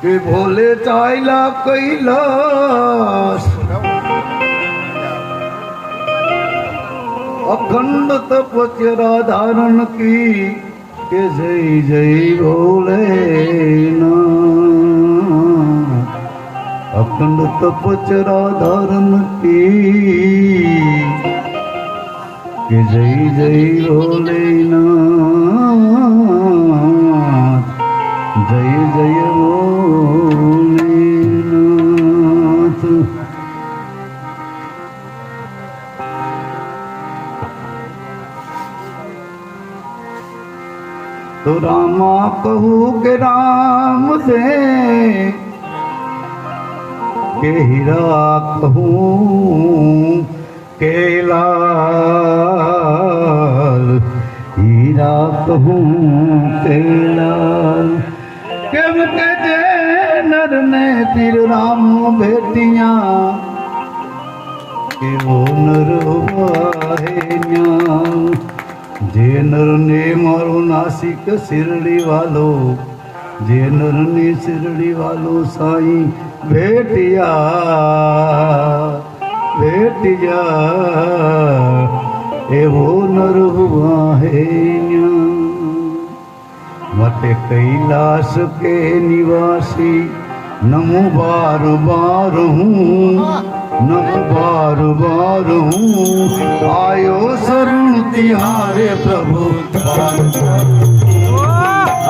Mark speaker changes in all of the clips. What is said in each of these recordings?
Speaker 1: કે ભોલે ચાયલા કૈલાસ અખંડ તપસ્યા ધારણ કી કે જય જય ભોલેનાથ અખંડ તપસ્યા ધારણ કી કે જય જય ભોલેનાથ જય જય ભોલેનાથ। तो रामा कहूँ के राम दे के हीरा कहूँ के लाल हीरा कहूँ के लाल केम के जे नर ने पीर राम भेटिया के वो नर वाहे न्या जे नर ने मारो नासिक शिरडी वालो जे नर ने शिरडी वालो साईं भेटिया भेटिया एवो नर वाहे न्या मते कैलाश के निवासी नमो बार बार हूँ नमो बार बार हूँ आयो शरण तिहारे प्रभु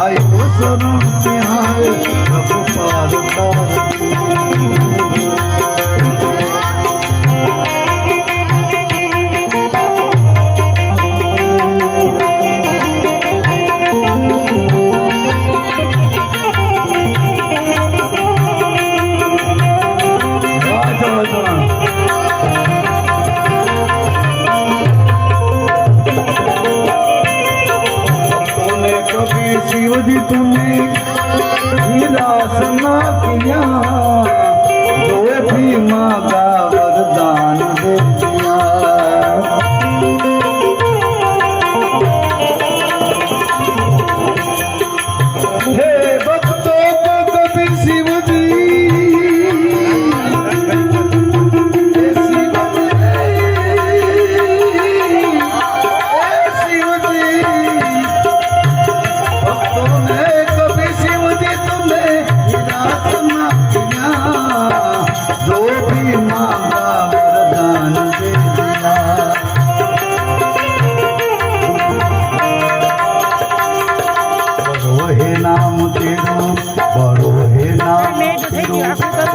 Speaker 1: आयो शरण तिहारे प्रभु पार शिव जी तूने निराश ना किया जो भी मांगा वरदान दे दिया हे भक्तों को कभी शिव जी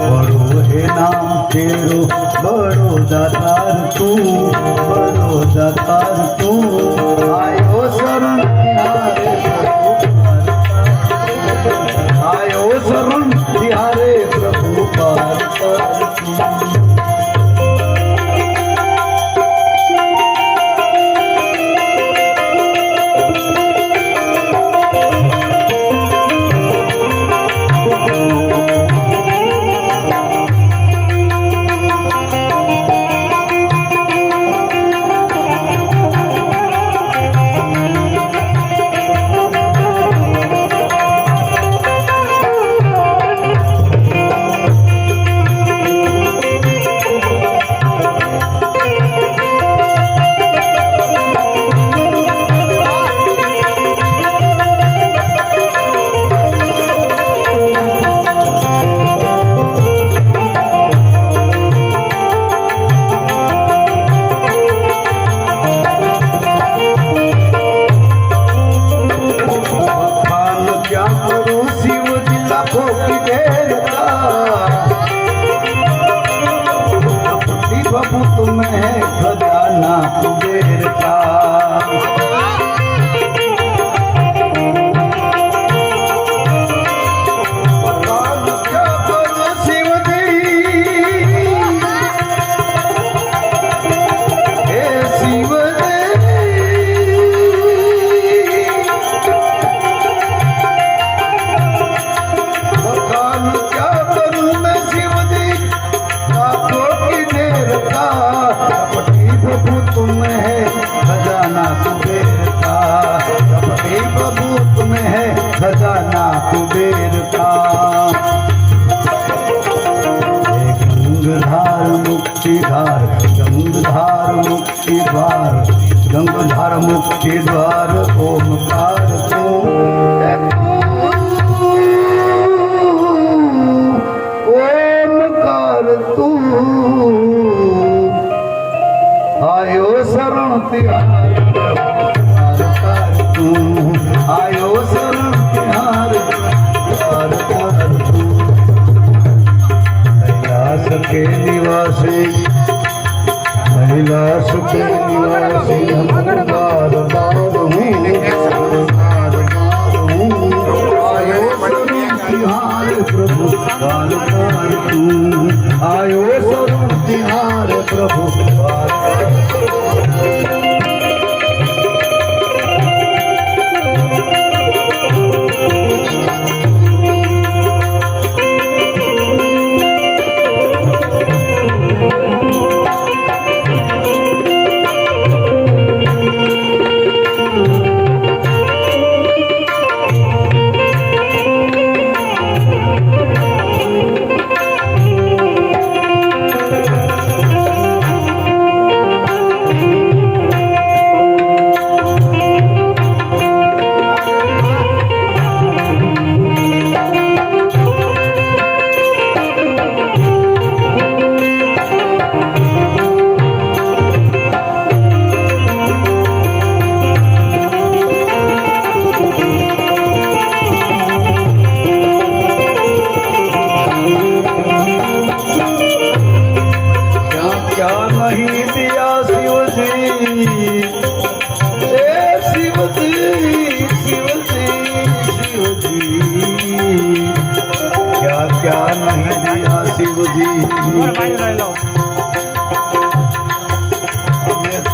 Speaker 1: बड़ो है नाम तेरो बड़ो दातार तू बड़ो दातार तू आयो शरण तिहारे आयो शरण तिहारे प्रभु पार प्रभु तुम्हें खजाना कुबेर का खजाना कुबेर का मुक्ति द्वार, गंगाधार मुक्ति द्वार, गंगाधार मुक्ति द्वार, ओमकार तू ओमकार तू आयो शरण तिहार तू आयो शरण तिहार तू कैलाश के निवासी कैलाश के निवासी हम बार बार आयो शरण तिहार प्रभु बार बार तू आयो शरण तिहार प्रभु बार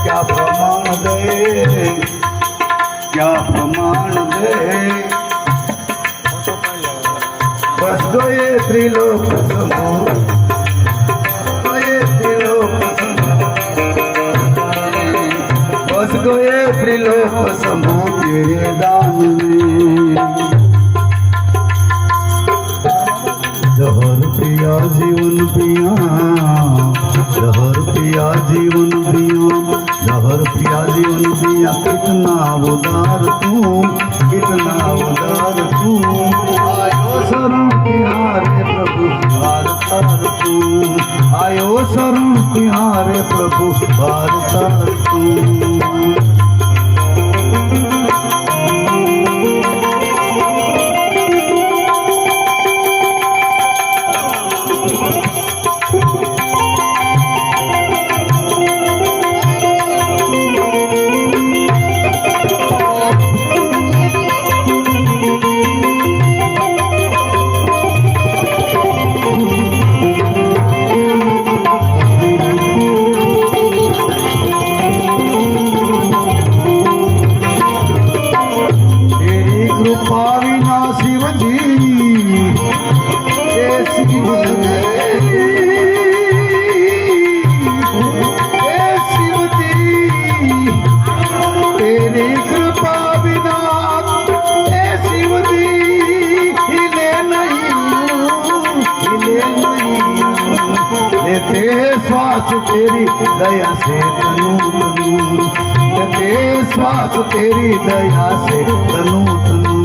Speaker 1: क्या प्रमाण दे क्या प्रमाण दे बस गए त्रिलोक समूह गए त्रिलोक बस गए त्रिलोक समूह तेरे दान में जहर पिया जीवन पिया जहर पिया जीवन पिया जहर पिया जीवन पिया कितना उदार तू कितना उदार तू आयो शरण तिहारे प्रभु बार तार तू आयो शरण तिहारे प्रभु बार तार तू श्वास तेरी दया से तनु तनु ते श्वास तेरी दया से तनु तनु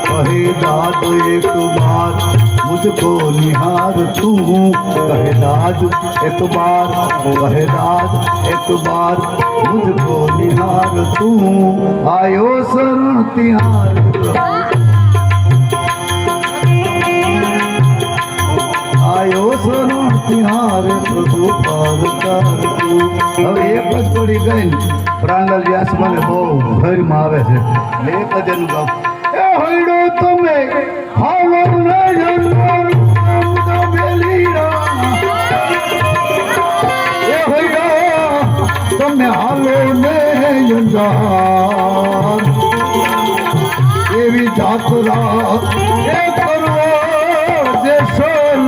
Speaker 1: कहे दाद एक बार मुझको निहार तू कहे दाद एक बार कहे दाद एक बार मुझको निहार तू आयो शरण तिहार आयो शरण तिहारे प्रभु पार तार तू હવે એક જ પડી ગઈ પ્રાણલાલ વ્યાસ મને બહુ ભરમાં આવે છે એટલે એક જ એનું ગાવ એ હોયડો તમે હાલો ને જન્મ બેલીરા એ હોયડો તમે હાલો ને જંજાર એવી જાત્રા એ કરવો દેશલ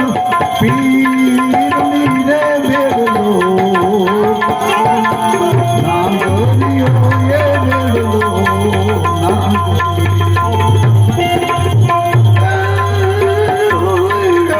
Speaker 1: પીરની રે બેડલો નામ ગોરીઓ એ બેડલો નામ ગોરીઓ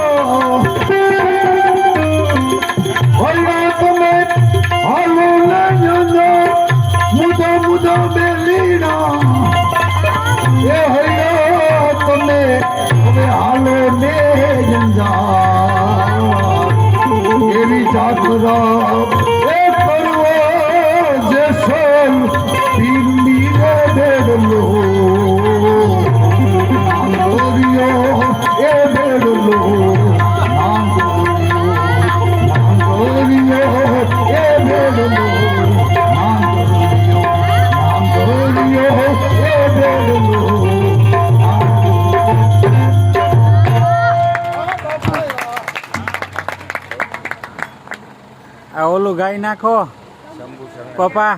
Speaker 2: ઓલું ગાઈ નાખો
Speaker 3: શંભુ શંકર
Speaker 2: પપ્પા